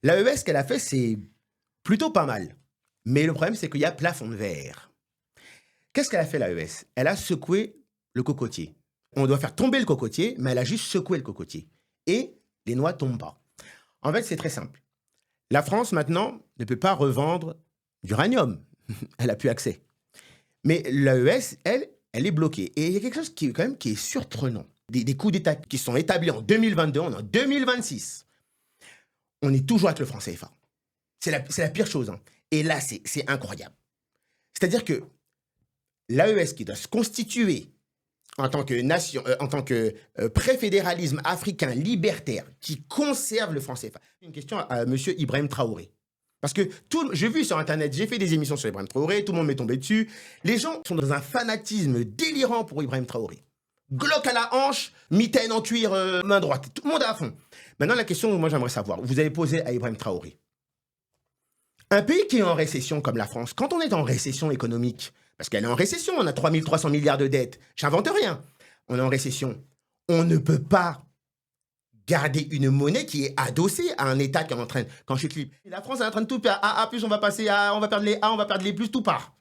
L'AES, ce qu'elle a fait, c'est plutôt pas mal. Mais le problème, c'est qu'il y a plafond de verre. Qu'est-ce qu'elle a fait, l'AES? Elle a secoué le cocotier. On doit faire tomber le cocotier, mais elle a juste secoué le cocotier. Et les noix ne tombent pas. En fait, c'est très simple. La France, maintenant, ne peut pas revendre d'uranium. Elle n'a plus accès. Mais l'AES, elle est bloquée. Et il y a quelque chose quand même qui est surprenant. Des coups d'État qui sont établis en 2022, on est en 2026. On est toujours avec le franc CFA. C'est la pire chose. Hein. Et là, c'est incroyable. C'est-à-dire que l'AES qui doit se constituer en tant que nation, en tant que préfédéralisme africain libertaire qui conserve le franc CFA. Une question à M. Ibrahim Traoré. Parce que j'ai vu sur Internet, j'ai fait des émissions sur Ibrahim Traoré, tout le monde m'est tombé dessus. Les gens sont dans un fanatisme délirant pour Ibrahim Traoré. Glock à la hanche, mitaine en cuir, main droite. Tout le monde est à fond. Maintenant, la question que moi j'aimerais savoir, vous avez posé à Ibrahim Traoré. Un pays qui est en récession comme la France, quand on est en récession économique, parce qu'elle est en récession, on a 3300 milliards de dettes, j'invente rien, on est en récession, on ne peut pas garder une monnaie qui est adossée à un État qui est en train, quand je clip, la France est en train de tout perdre, A plus on va passer à, on va perdre les A, on va perdre les plus, tout part.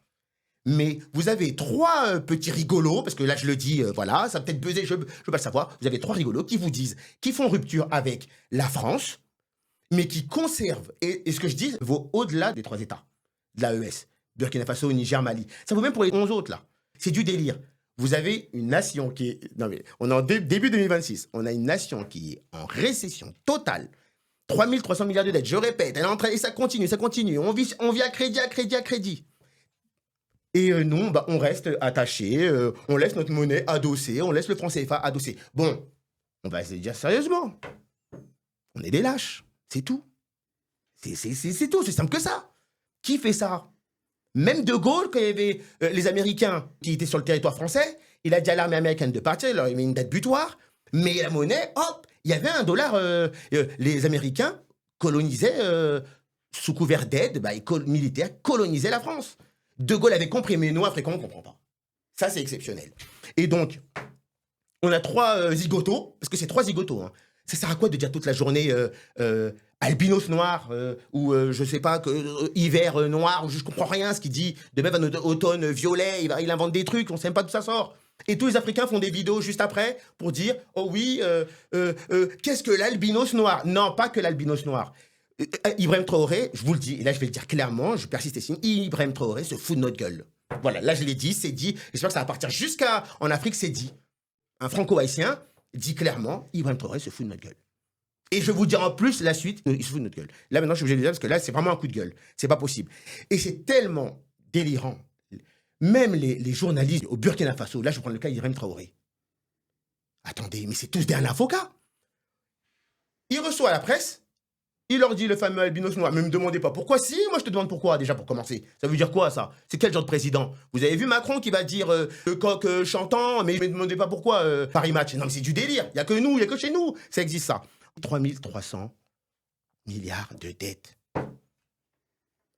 Mais vous avez trois petits rigolos, parce que là je le dis, voilà, ça peut-être buzzer, je veux pas le savoir, vous avez trois rigolos qui vous disent, qui font rupture avec la France, mais qui conservent, et ce que je dis vaut au-delà des trois États, de l'AES, Burkina Faso, Niger, Mali. Ça vaut même pour les 11 autres, là. C'est du délire. Vous avez une nation qui est... Non mais, on est en début 2026, on a une nation qui est en récession totale, 3300 milliards de dettes, je répète, elle est en train, et ça continue, on vit à crédit. Et nous, bah, on reste attachés, on laisse notre monnaie adossée, on laisse le franc CFA adossé. Bon, on va se dire sérieusement, on est des lâches. C'est tout. C'est tout, c'est simple que ça. Qui fait ça? Même De Gaulle, quand il y avait les Américains qui étaient sur le territoire français, il a dit à l'armée américaine de partir, il leur a mis une date butoir, mais la monnaie, hop, il y avait $1. Les Américains colonisaient, sous couvert d'aide, bah, militaires colonisaient la France. De Gaulle avait compris, mais nous, Africains, on ne comprend pas. Ça, c'est exceptionnel. Et donc, on a trois zigotos, parce que c'est trois zigotos, hein. Ça sert à quoi de dire toute la journée albinos noir ou je sais pas hiver noir ou je comprends rien ce qu'il dit de même un automne violet il invente des trucs on sait même pas d'où ça sort et tous les Africains font des vidéos juste après pour dire oh oui qu'est-ce que l'albinos noir non pas que l'albinos noir Ibrahim Traoré je vous le dis et là je vais le dire clairement je persiste et signe Ibrahim Traoré se fout de notre gueule voilà là je l'ai dit c'est dit j'espère que ça va partir jusqu'à en Afrique c'est dit un franco-haïtien dit clairement, Ibrahim Traoré se fout de notre gueule. Et je vais vous dire en plus la suite, il se fout de notre gueule. Là maintenant je suis obligé de le dire parce que là c'est vraiment un coup de gueule. C'est pas possible. Et c'est tellement délirant. Même les journalistes au Burkina Faso, là je prends le cas d'Ibrahim Traoré. Attendez, mais c'est tous des avocats. Il reçoit la presse, il leur dit le fameux albinos noir, mais ne me demandez pas pourquoi. Si, moi je te demande pourquoi déjà pour commencer. Ça veut dire quoi ça? C'est quel genre de président? Vous avez vu Macron qui va dire le coq chantant, mais ne me demandez pas pourquoi Paris Match. Non mais c'est du délire, il n'y a que nous, il n'y a que chez nous, ça existe ça. 3300 milliards de dettes.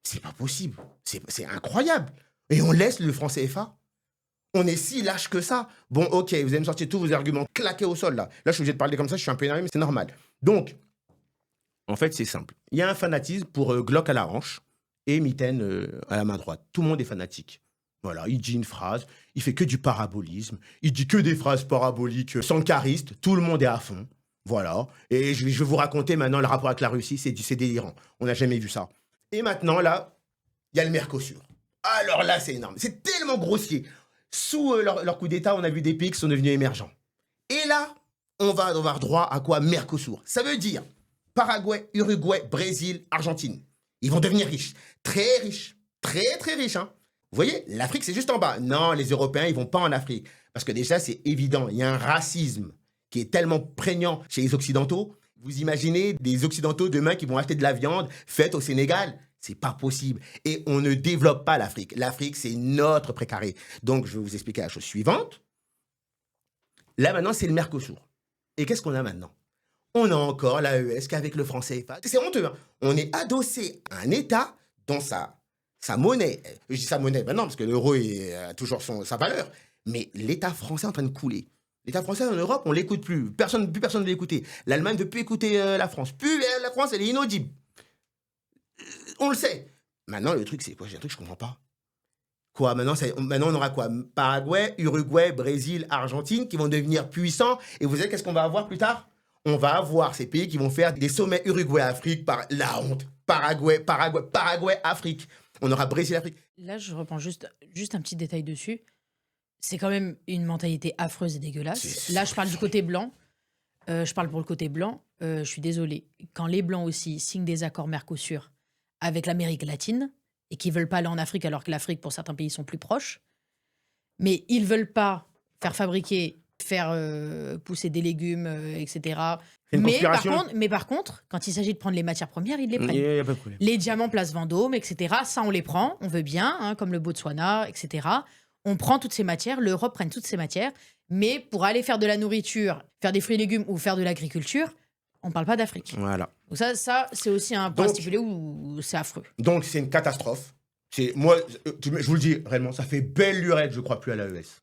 C'est pas possible, c'est incroyable. Et on laisse le franc CFA. On est si lâche que ça. Bon ok, vous allez me sortir tous vos arguments claqués au sol là. Là je suis obligé de parler comme ça, je suis un peu énervé, mais c'est normal. Donc, en fait, c'est simple. Il y a un fanatisme pour Glock à la hanche et mitaine à la main droite. Tout le monde est fanatique. Voilà, il dit une phrase, il fait que du parabolisme, il dit que des phrases paraboliques sankaristes, tout le monde est à fond. Voilà. Et je vais vous raconter maintenant le rapport avec la Russie, c'est délirant. On n'a jamais vu ça. Et maintenant, là, il y a le Mercosur. Alors là, c'est énorme. C'est tellement grossier. Sous leur coup d'État, on a vu des pays qui sont devenus émergents. Et là, on va avoir droit à quoi? Mercosur. Ça veut dire Paraguay, Uruguay, Brésil, Argentine. Ils vont devenir riches. Très riches. Très, très riches. Hein. Vous voyez, l'Afrique, c'est juste en bas. Non, les Européens, ils vont pas en Afrique. Parce que déjà, c'est évident. Il y a un racisme qui est tellement prégnant chez les Occidentaux. Vous imaginez des Occidentaux demain qui vont acheter de la viande faite au Sénégal? C'est pas possible. Et on ne développe pas l'Afrique. L'Afrique, c'est notre précaré. Donc, je vais vous expliquer la chose suivante. Là, maintenant, c'est le Mercosur. Et qu'est-ce qu'on a maintenant? On a encore l'AES qu'avec le franc CFA. C'est honteux. Hein. On est adossé à un État dont sa monnaie, je dis sa monnaie, ben non, parce que l'euro a toujours sa valeur, mais l'État français est en train de couler. L'État français en Europe, on ne l'écoute plus. Plus personne ne veut l'écouter. L'Allemagne ne veut plus écouter la France. La France, elle est inaudible. On le sait. Maintenant, le truc, c'est quoi? J'ai un truc que je comprends pas. Quoi, maintenant, on aura quoi? Paraguay, Uruguay, Brésil, Argentine qui vont devenir puissants. Et vous savez qu'est-ce qu'on va avoir plus tard? On va avoir ces pays qui vont faire des sommets Uruguay-Afrique par la honte. Paraguay-Afrique. On aura Brésil-Afrique. Là, je reprends juste un petit détail dessus. C'est quand même une mentalité affreuse et dégueulasse. Là, je parle du côté blanc. Je parle pour le côté blanc. Je suis désolée. Quand les Blancs aussi signent des accords Mercosur avec l'Amérique latine et qu'ils veulent pas aller en Afrique alors que l'Afrique, pour certains pays, sont plus proches, mais ils veulent pas faire fabriquer, faire pousser des légumes, etc. Mais par contre, quand il s'agit de prendre les matières premières, ils les prennent. Il y a pas de problème. Les diamants Place Vendôme, etc. Ça, on les prend, on veut bien, hein, comme le Botswana, etc. On prend toutes ces matières, l'Europe prenne toutes ces matières, mais pour aller faire de la nourriture, faire des fruits et légumes ou faire de l'agriculture, on ne parle pas d'Afrique. Voilà. Donc ça c'est aussi un point stipulé où c'est affreux. Donc, c'est une catastrophe. Moi, je vous le dis, réellement, ça fait belle lurette, je crois plus à l'AES.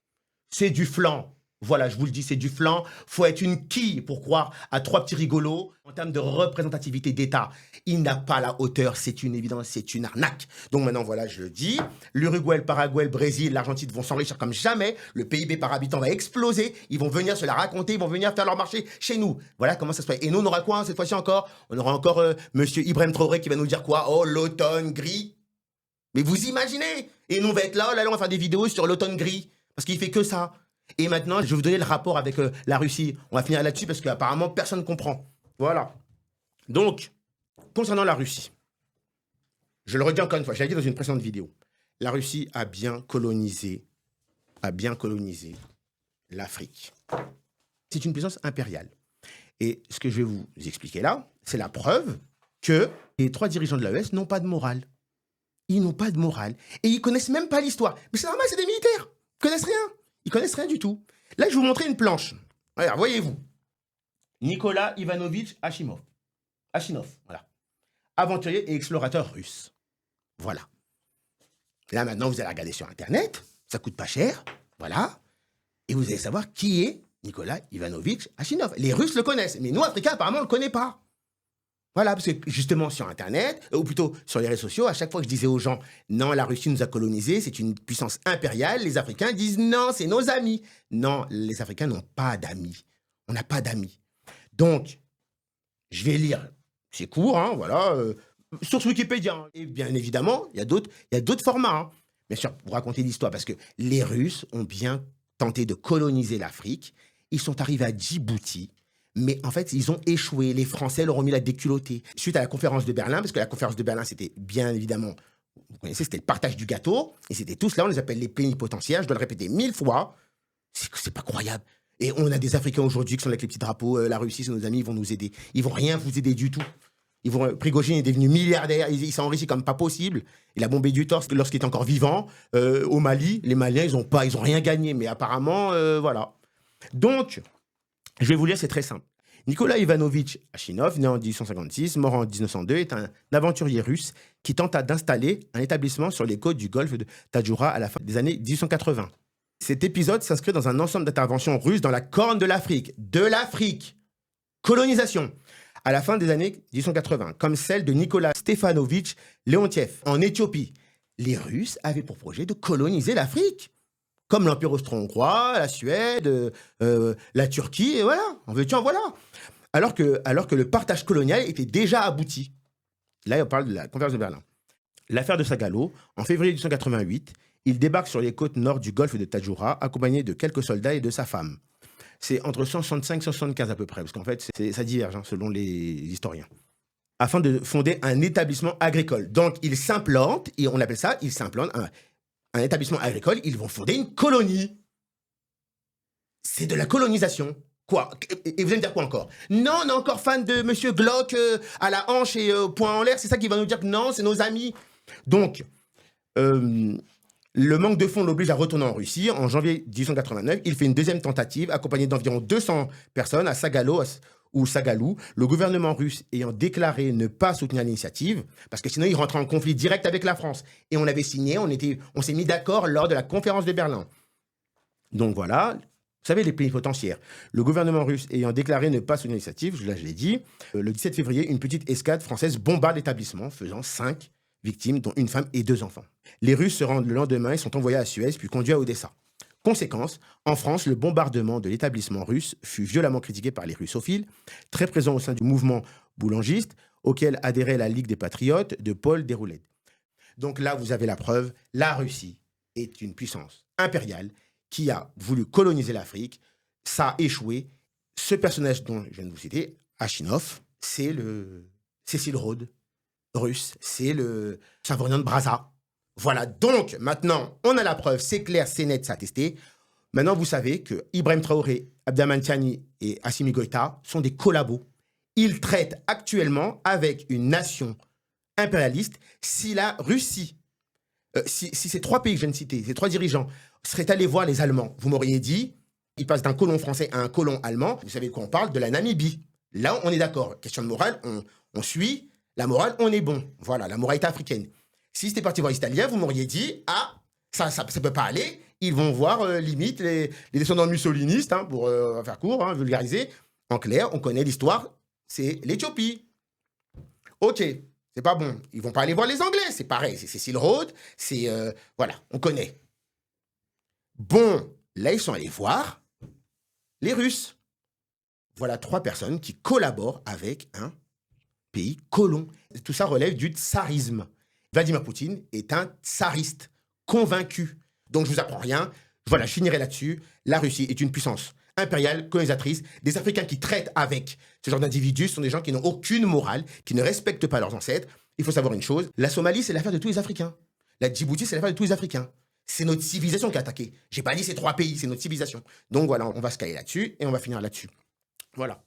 C'est du flan. Voilà, je vous le dis, c'est du flan. Faut être une quille pour croire à trois petits rigolos. En termes de représentativité d'État, il n'a pas la hauteur, c'est une évidence, c'est une arnaque. Donc maintenant, voilà, je le dis, l'Uruguay, le Paraguay, le Brésil, l'Argentine vont s'enrichir comme jamais. Le PIB par habitant va exploser. Ils vont venir se la raconter, ils vont venir faire leur marché chez nous. Voilà comment ça se passe. Et nous, on aura quoi cette fois-ci encore? On aura encore Monsieur Ibrahim Traoré qui va nous dire quoi? Oh, l'automne gris. Mais vous imaginez? Et nous, on va être là, oh là, on va faire des vidéos sur l'automne gris. Parce qu'il fait que ça. Et maintenant, je vais vous donner le rapport avec la Russie. On va finir là-dessus parce qu'apparemment, personne ne comprend. Voilà. Donc, concernant la Russie, je le redis encore une fois, je l'ai dit dans une précédente vidéo, la Russie a bien colonisé l'Afrique. C'est une puissance impériale. Et ce que je vais vous expliquer là, c'est la preuve que les trois dirigeants de l'AES n'ont pas de morale. Ils n'ont pas de morale. Et ils connaissent même pas l'histoire. Mais c'est normal, c'est des militaires. Ils connaissent rien. Ils connaissent rien du tout. Là, je vais vous montrer une planche. Regarde, voyez-vous. Nicolas Ivanovitch Achinov. Voilà. Aventurier et explorateur russe. Voilà. Là, maintenant, vous allez regarder sur Internet. Ça coûte pas cher. Voilà. Et vous allez savoir qui est Nicolas Ivanovitch Achinov. Les Russes le connaissent. Mais nous, Africains, apparemment, on ne le connaît pas. Voilà, parce que justement sur Internet, ou plutôt sur les réseaux sociaux, à chaque fois que je disais aux gens « Non, la Russie nous a colonisés, c'est une puissance impériale », les Africains disent « Non, c'est nos amis ». Non, les Africains n'ont pas d'amis. On n'a pas d'amis. Donc, je vais lire. C'est court, hein, voilà. Source Wikipédia. Hein. Et bien évidemment, il y a d'autres formats. Hein. Bien sûr, pour raconter l'histoire, parce que les Russes ont bien tenté de coloniser l'Afrique. Ils sont arrivés à Djibouti. Mais en fait, ils ont échoué. Les Français leur ont mis la déculottée. Suite à la conférence de Berlin, parce que la conférence de Berlin, c'était bien évidemment, vous connaissez, c'était le partage du gâteau. Et c'était tous là, on les appelle les plénipotentiaires. Je dois le répéter 1000 fois. C'est pas croyable. Et on a des Africains aujourd'hui qui sont avec les petits drapeaux. La Russie, c'est nos amis, ils vont nous aider. Ils vont rien vous aider du tout. Prigojine est devenu milliardaire. Il s'est enrichi comme pas possible. Il a bombé du torse lorsqu'il était encore vivant. Au Mali, les Maliens, ils ont rien gagné. Mais apparemment, voilà. Donc, je vais vous lire, c'est très simple. Nicolas Ivanovitch Achinov, né en 1856, mort en 1902, est un aventurier russe qui tenta d'installer un établissement sur les côtes du golfe de Tadjoura à la fin des années 1880. Cet épisode s'inscrit dans un ensemble d'interventions russes dans la Corne de l'Afrique. De l'Afrique. Colonisation. À la fin des années 1880, comme celle de Nicolas Stefanovitch Leontiev en Éthiopie. Les Russes avaient pour projet de coloniser l'Afrique. Comme l'Empire austro-hongrois, la Suède, la Turquie, et voilà, en veux-tu, en voilà. Alors que le partage colonial était déjà abouti. Là, on parle de la conférence de Berlin. L'affaire de Sagalo, en février 1888, il débarque sur les côtes nord du golfe de Tadjoura, accompagné de quelques soldats et de sa femme. C'est entre 165 et 175 à peu près, parce qu'en fait, ça diverge selon les historiens. Afin de fonder un établissement agricole. Donc, ils s'implantent, et on appelle ça, un établissement agricole, ils vont fonder une colonie. C'est de la colonisation. Quoi? Et vous allez me dire quoi encore? Non, on est encore fan de Monsieur Glock à la hanche et point en l'air, c'est ça qui va nous dire que non, c'est nos amis. Donc, le manque de fonds l'oblige à retourner en Russie. En janvier 1889, il fait une deuxième tentative, accompagné d'environ 200 personnes à Sagalo, ou Sagalou, le gouvernement russe ayant déclaré ne pas soutenir l'initiative, parce que sinon il rentrait en conflit direct avec la France. Et on avait signé, on s'est mis d'accord lors de la conférence de Berlin. Donc voilà, savez, les plénipotentiaires. Le gouvernement russe ayant déclaré ne pas soutenir l'initiative, là je l'ai dit, le 17 février, une petite escadre française bombarde l'établissement, faisant 5 victimes, dont une femme et 2 enfants. Les Russes se rendent le lendemain et sont envoyés à Suez, puis conduits à Odessa. Conséquence, en France, le bombardement de l'établissement russe fut violemment critiqué par les russophiles, très présents au sein du mouvement boulangiste, auquel adhérait la Ligue des Patriotes de Paul Déroulède. Donc là, vous avez la preuve, la Russie est une puissance impériale qui a voulu coloniser l'Afrique. Ça a échoué. Ce personnage dont je viens de vous citer, Achinov, c'est le Cécile Rhodes russe, c'est le Savorgnan de Brazza. Voilà, donc maintenant, on a la preuve, c'est clair, c'est net, c'est attesté. Maintenant, vous savez que Ibrahim Traoré, Abdelrahmane Tiani et Assimi Goïta sont des collabos. Ils traitent actuellement avec une nation impérialiste. Si la Russie, si ces 3 pays que je viens de citer, ces 3 dirigeants, seraient allés voir les Allemands, vous m'auriez dit, ils passent d'un colon français à un colon allemand, vous savez de quoi on parle, de la Namibie. Là, on est d'accord. Question de morale, on suit. La morale, on est bon. Voilà, la moralité africaine. Si c'était parti voir les Italiens, vous m'auriez dit, ah, ça peut pas aller. Ils vont voir, limite, les descendants mussolinistes, hein, pour faire court, hein, vulgariser. En clair, on connaît l'histoire, c'est l'Éthiopie. Ok, c'est pas bon. Ils vont pas aller voir les Anglais, c'est pareil. C'est Cécile Rhodes, c'est... voilà, on connaît. Bon, là, ils sont allés voir les Russes. Voilà 3 personnes qui collaborent avec un pays colon. Tout ça relève du tsarisme. Vladimir Poutine est un tsariste convaincu. Donc, je vous apprends rien. Voilà, je finirai là-dessus. La Russie est une puissance impériale, colonisatrice. Des Africains qui traitent avec ce genre d'individus sont des gens qui n'ont aucune morale, qui ne respectent pas leurs ancêtres. Il faut savoir une chose, la Somalie, c'est l'affaire de tous les Africains. La Djibouti, c'est l'affaire de tous les Africains. C'est notre civilisation qui est attaquée. J'ai pas dit ces 3 pays, c'est notre civilisation. Donc voilà, on va se caler là-dessus et on va finir là-dessus. Voilà.